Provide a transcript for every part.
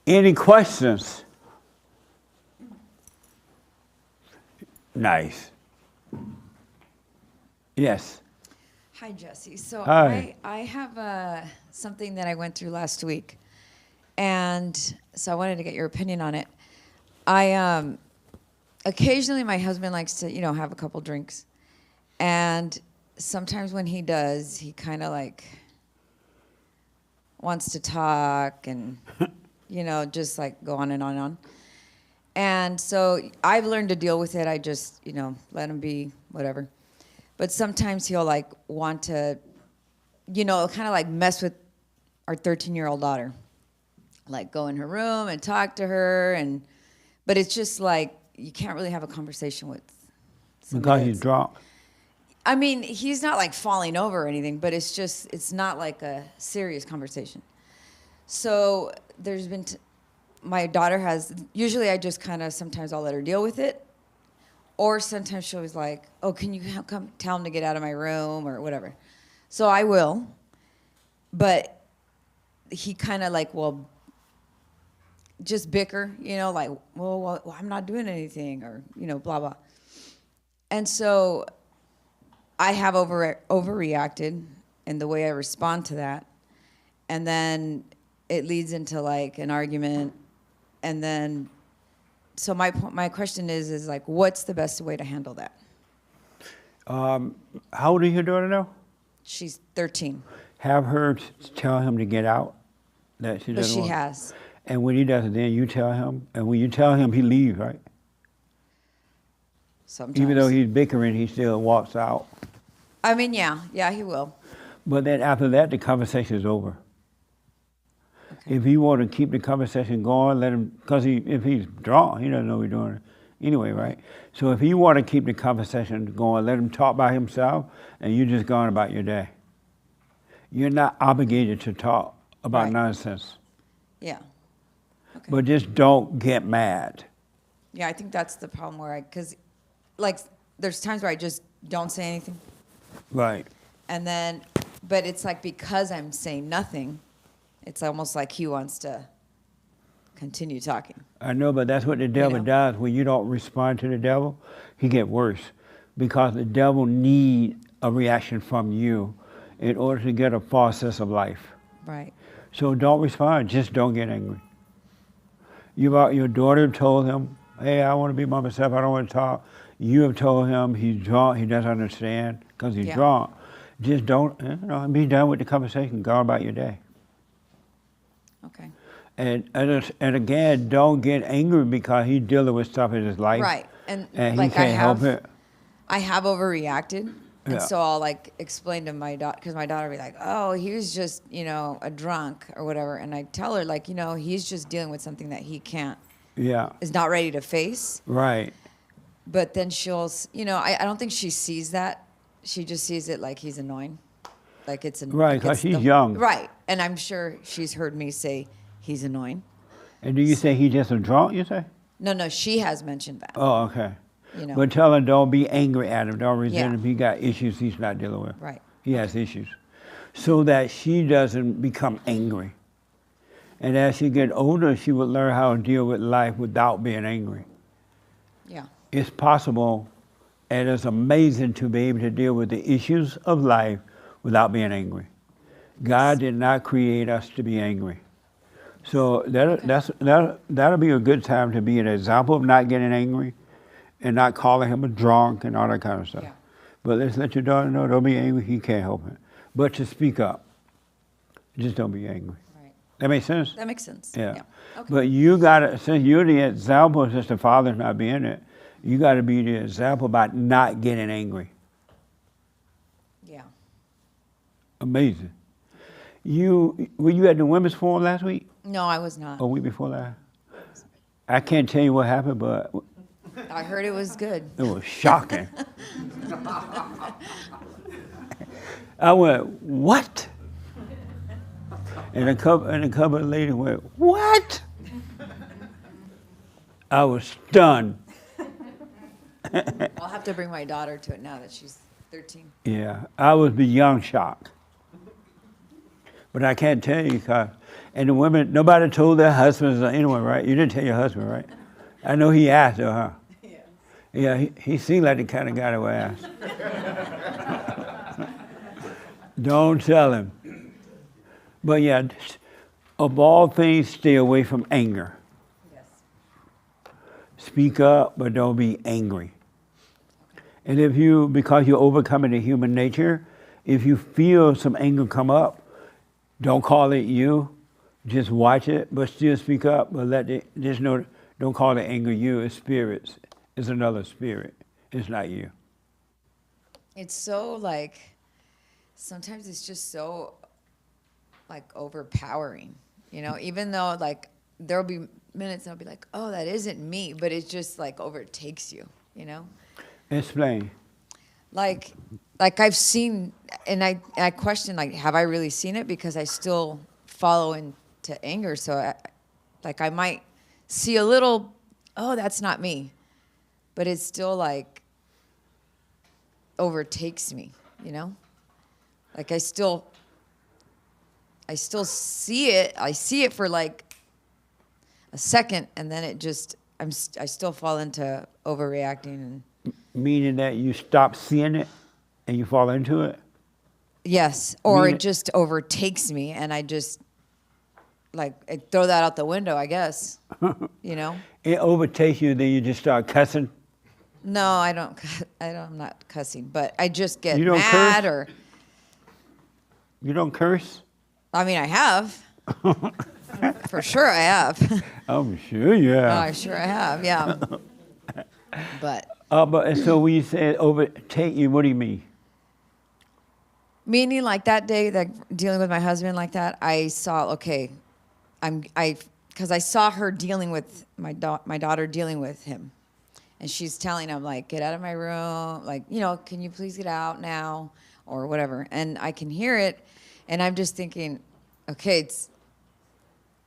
Any questions? Nice. Yes. Hi, Jesse. So Hi. I have something that I went through last week, and so I wanted to get your opinion on it. I occasionally my husband likes to have a couple drinks, and sometimes when he does, he kind of like wants to talk and just like go on and on and on. And so I've learned to deal with it. I just let him be whatever. But sometimes he'll like want to, kind of like mess with our 13-year-old daughter, like go in her room and talk to her, but it's just like you can't really have a conversation with somebody. Because he's drunk. I mean, he's not like falling over or anything, but it's not like a serious conversation. So there's been, my daughter has, usually I just kind of, sometimes I'll let her deal with it. Or sometimes she was like, oh, can you come tell him to get out of my room or whatever. So I will. But he kind of like, well, just bicker, like, well, I'm not doing anything or, blah, blah. And so I have overreacted in the way I respond to that. And then it leads into like an argument. And then, so my question is like, what's the best way to handle that? How old is your daughter now? She's 13. Have her tell him to get out. That she But doesn't she want. has. And when he does it, then you tell him. And when you tell him, he leaves, right? Sometimes. Even though he's bickering, he still walks out. I mean, yeah, he will. But then after that, the conversation is over. Okay. If you want to keep the conversation going, let him, because if he's drunk, he doesn't know what he's doing anyway, right? So if you want to keep the conversation going, let him talk by himself, and you just go on about your day. You're not obligated to talk about Right. nonsense. Yeah. Okay. But just don't get mad. Yeah, I think that's the problem because like there's times where I just don't say anything. Right. And then, but it's like because I'm saying nothing, it's almost like he wants to continue talking. I know, but that's what the devil does. When you don't respond to the devil, he get worse. Because the devil need a reaction from you in order to get a false sense of life. Right. So don't respond, just don't get angry. Your daughter told him, hey, I want to be by myself, I don't want to talk. You have told him he's drunk, he doesn't understand because he's drunk. Just don't, be done with the conversation, go about your day. Okay. And again, don't get angry because he's dealing with stuff in his life. Right. And he can't help it. I have overreacted. And Yeah. so I'll like explain to my daughter, because my daughter will be like, oh, he was just, a drunk or whatever. And I tell her like, he's just dealing with something that he is not ready to face. Right. But then she'll, I don't think she sees that. She just sees it like he's annoying. Like it's annoying. Right, because she's young. Right. And I'm sure she's heard me say he's annoying. And do you say he's just a drunk, you say? No, she has mentioned that. Oh, okay. But tell her don't be angry at him, don't resent him. He got issues he's not dealing with. Right. He has issues. So that she doesn't become angry. And as she gets older, she will learn how to deal with life without being angry. Yeah. It's possible, and it's amazing to be able to deal with the issues of life without being angry. God did not create us to be angry. So that'll be a good time to be an example of not getting angry and not calling him a drunk and all that kind of stuff. Yeah. But let's let your daughter know, don't be angry, he can't help it. But to speak up, just don't be angry. Right. That makes sense? That makes sense. Yeah. Okay. But you gotta, since you're the example, since the father's not being it, you gotta be the example about not getting angry. Yeah. Amazing. Were you at the women's forum last week? No, I was not. Or week before last? I can't tell you what happened, but I heard it was good. it was shocking. I went, what? And a couple of ladies went, what? I was stunned. I'll have to bring my daughter to it now that she's 13. Yeah, I was beyond shocked. But I can't tell you, and the women, nobody told their husbands or anyone, right? You didn't tell your husband, right? I know he asked her, huh? Yes. Yeah, he seemed like the kind of guy that would ask. Don't tell him. But yeah, of all things, stay away from anger. Yes. Speak up, but don't be angry. And because you're overcoming the human nature, if you feel some anger come up, don't call it you. Just watch it, but still speak up. But don't call the anger you. It's spirits. It's another spirit. It's not you. It's so like, sometimes it's just so like overpowering, even though like there'll be minutes and I'll be like, oh, that isn't me, but it just like overtakes you, Explain. Like I've seen, and I question, like, have I really seen it? Because I still follow into anger. So I might see a little, oh, that's not me, but it's still like overtakes me, Like I still see it. I see it for like a second, and then I still fall into overreacting. And Meaning that you stop seeing it and you fall into it? yes, or it just overtakes me, and I just like I throw that out the window, I guess. It overtakes you, then you just start cussing? No, I don't. I'm not cussing, but I just get You don't mad, curse? or You don't curse? I mean, I have. For sure, I have. I'm sure you Oh, have. I sure I have. Yeah. But But so when you say overtake you, what do you mean? meaning like that day, like dealing with my husband like that, I saw, okay, because I saw her dealing with my daughter dealing with him, and she's telling him like, get out of my room, like, can you please get out now, or whatever, and I can hear it, and I'm just thinking, okay, it's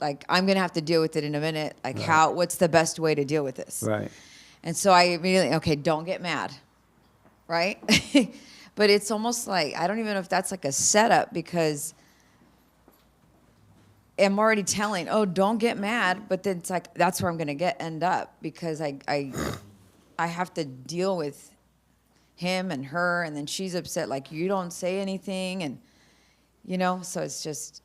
like I'm gonna have to deal with it in a minute, like Right. what's the best way to deal with this? Right. And so I immediately, okay, don't get mad, right? But it's almost like, I don't even know if that's like a setup, because I'm already telling, oh, don't get mad, but then it's like, that's where I'm going to end up, because I have to deal with him and her, and then she's upset, like, you don't say anything, and, so it's just,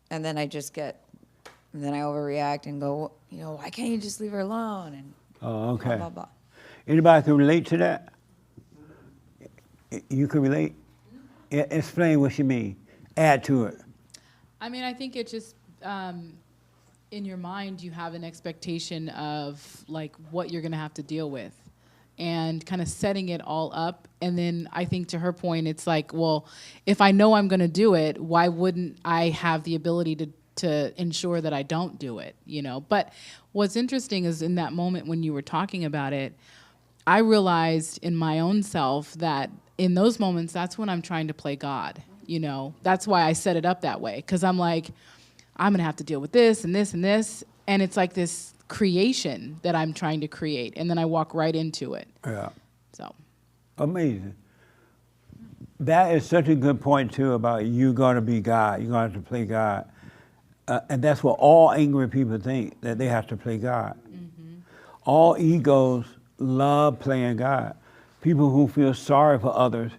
and then I overreact and go, why can't you just leave her alone? And Oh, okay. blah, blah, blah. Anybody can relate to that? You can relate? Explain what you mean. Add to it. I mean, I think it just, in your mind, you have an expectation of like what you're going to have to deal with, and kind of setting it all up. And then I think, to her point, it's like, well, if I know I'm going to do it, why wouldn't I have the ability to ensure that I don't do it, But what's interesting is, in that moment when you were talking about it, I realized in my own self that in those moments, that's when I'm trying to play God, That's why I set it up that way, because I'm like, I'm going to have to deal with this and this and this. And it's like this creation that I'm trying to create. And then I walk right into it. Yeah. So. Amazing. That is such a good point, too, about you going to be God. You're going to have to play God. And that's what all angry people think, that they have to play God. Mm-hmm. All egos love playing God. People who feel sorry for others,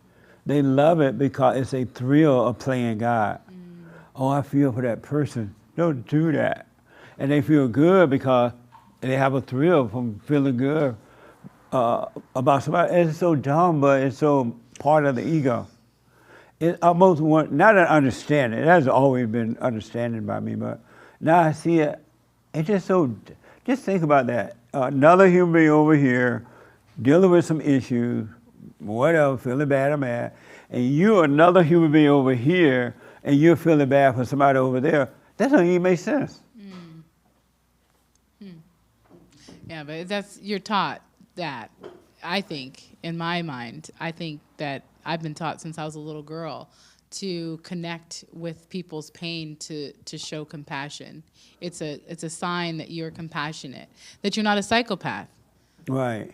they love it because it's a thrill of playing God. Mm. Oh, I feel for that person. Don't do that. And they feel good because they have a thrill from feeling good about somebody. It's so dumb, but it's so part of the ego. It almost not an understanding. It has always been understanding by me, but now I see it. It's just so. Just think about that. Another human being over here dealing with some issues, whatever, feeling bad or mad, and you another human being over here, and you're feeling bad for somebody over there. That doesn't even make sense. Mm. Hmm. Yeah, but you're taught that. I think, in my mind, I think that I've been taught since I was a little girl to connect with people's pain, to show compassion. It's a sign that you're compassionate, that you're not a psychopath. Right.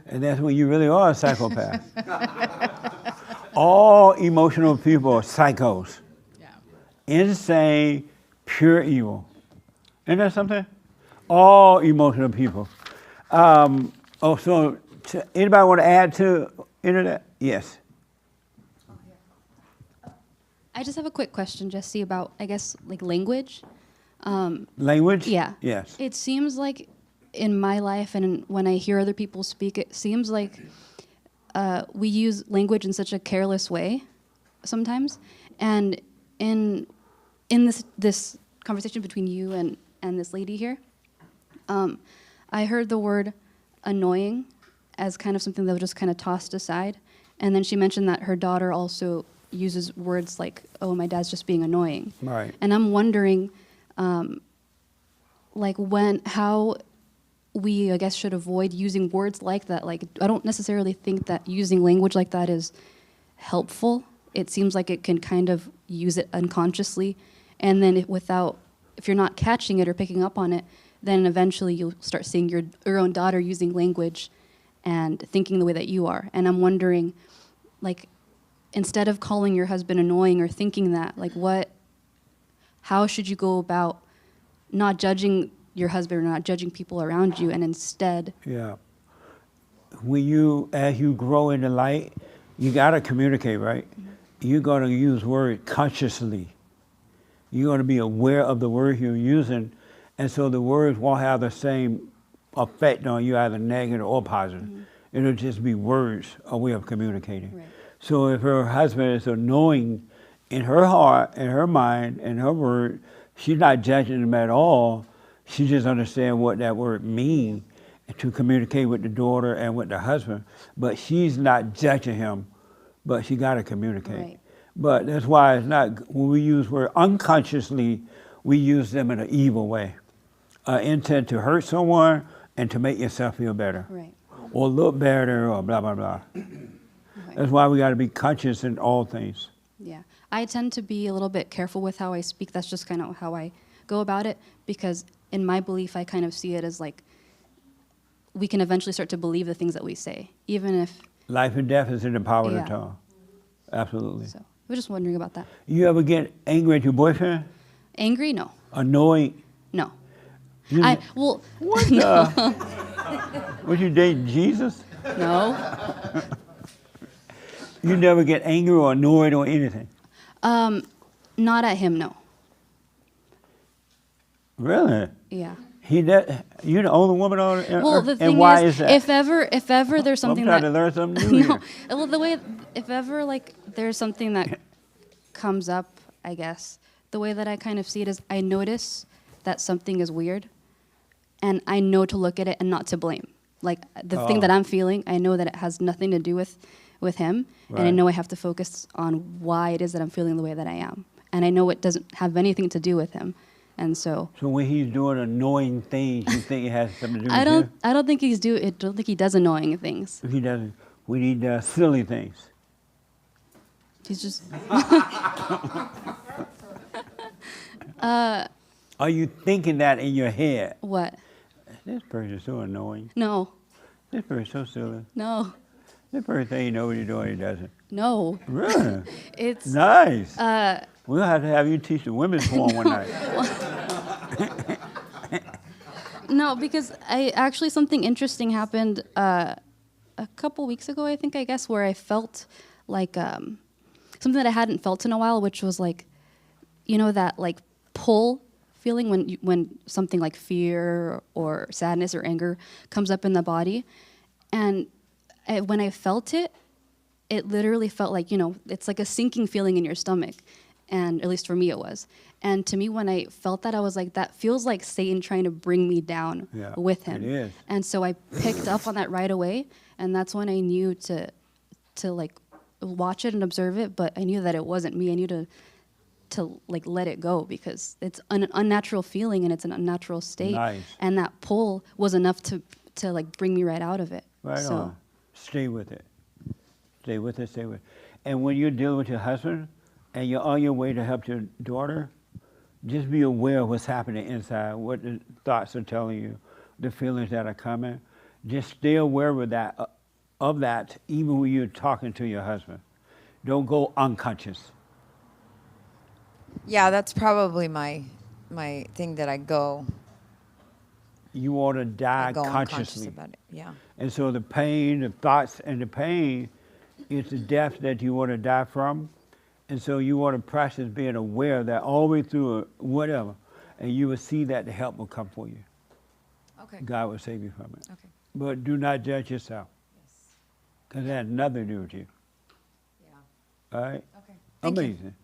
And that's when you really are a psychopath. All emotional people are psychos. insane, pure evil. Isn't that something? All emotional people. Anybody want to add to internet? Yes. I just have a quick question, Jesse, about, I guess, like language. Language? Yeah. Yes. It seems like in my life and when I hear other people speak, it seems like we use language in such a careless way sometimes. And in this conversation between you and this lady here, I heard the word annoying as kind of something that was just kind of tossed aside. And then she mentioned that her daughter also uses words like, oh, my dad's just being annoying. Right. And I'm wondering, how we, I guess, should avoid using words like that. Like, I don't necessarily think that using language like that is helpful. It seems like it can kind of use it unconsciously. And then if you're not catching it or picking up on it, then eventually you'll start seeing your own daughter using language and thinking the way that you are. And I'm wondering, like, instead of calling your husband annoying or thinking that, like, how should you go about not judging your husband or not judging people around you, and instead... Yeah. As you grow in the light, you got to communicate, right? Mm-hmm. You're going to use words consciously. You're going to be aware of the words you're using, and so the words won't have the same effect on you, either negative or positive. Mm-hmm. It'll just be words, a way of communicating. Right. So if her husband is annoying in her heart, in her mind, in her word, she's not judging him at all. She just understands what that word means to communicate with the daughter and with the husband. But she's not judging him, but she got to communicate. Right. But that's why it's not, when we use words unconsciously, we use them in an evil way. Intent to hurt someone and to make yourself feel better. Right. Or look better or blah, blah, blah. Right. That's why we got to be conscious in all things. Yeah. I tend to be a little bit careful with how I speak. That's just kind of how I go about it, because in my belief, I kind of see it as like we can eventually start to believe the things that we say, even if... Life and death is in the power of the tongue. Absolutely. So I was just wondering about that. You ever get angry at your boyfriend? Angry? No. Annoying? No. What the? Was you dating Jesus? No. You never get angry or annoyed or anything? Not at him, no. Really? Yeah. You're the only woman on earth? Well, the thing and why is that? if ever there's something I'm trying to learn something new here. Well, if ever like there's something that comes up, I guess, the way that I kind of see it is I notice that something is weird, and I know to look at it and not to blame. Like the thing that I'm feeling, I know that it has nothing to do with him, right. And I know I have to focus on why it is that I'm feeling the way that I am. And I know it doesn't have anything to do with him. And so when he's doing annoying things, you think it has something to do with you? I don't think he does annoying things. If he doesn't, we need silly things. He's just... Are you thinking that in your head? What? This person's so annoying. No. This person's so silly. No. This person thinks he knows what he's doing, he doesn't. No. Really? It's... Nice. We'll have to have you teach the women's form one night. No, because something interesting happened a couple weeks ago, I guess, where I felt like something that I hadn't felt in a while, which was like, that like pull feeling when something like fear or sadness or anger comes up in the body. And when I felt it, it literally felt like, it's like a sinking feeling in your stomach. And at least for me it was. And to me, when I felt that, I was like, that feels like Satan trying to bring me down with him. It is. And so I picked up on that right away. And that's when I knew to like watch it and observe it. But I knew that it wasn't me. I knew to like let it go, because it's an unnatural feeling and it's an unnatural state. Nice. And that pull was enough to like bring me right out of it. Right on. Stay with it. Stay with it, stay with it. And when you're dealing with your husband and you're on your way to help your daughter, just be aware of what's happening inside, what the thoughts are telling you, the feelings that are coming. Just stay aware of that, even when you're talking to your husband. Don't go unconscious. Yeah, that's probably my thing that I go You want to die unconscious consciously. about it. Yeah. And so the pain, the thoughts, and the pain is the death that you want to die from. And so you want to practice being aware of that all the way through whatever. And you will see that the help will come for you. Okay. God will save you from it. Okay. But do not judge yourself. Yes. Because it has nothing to do with you. Yeah. All right? Okay. Thank you. Amazing.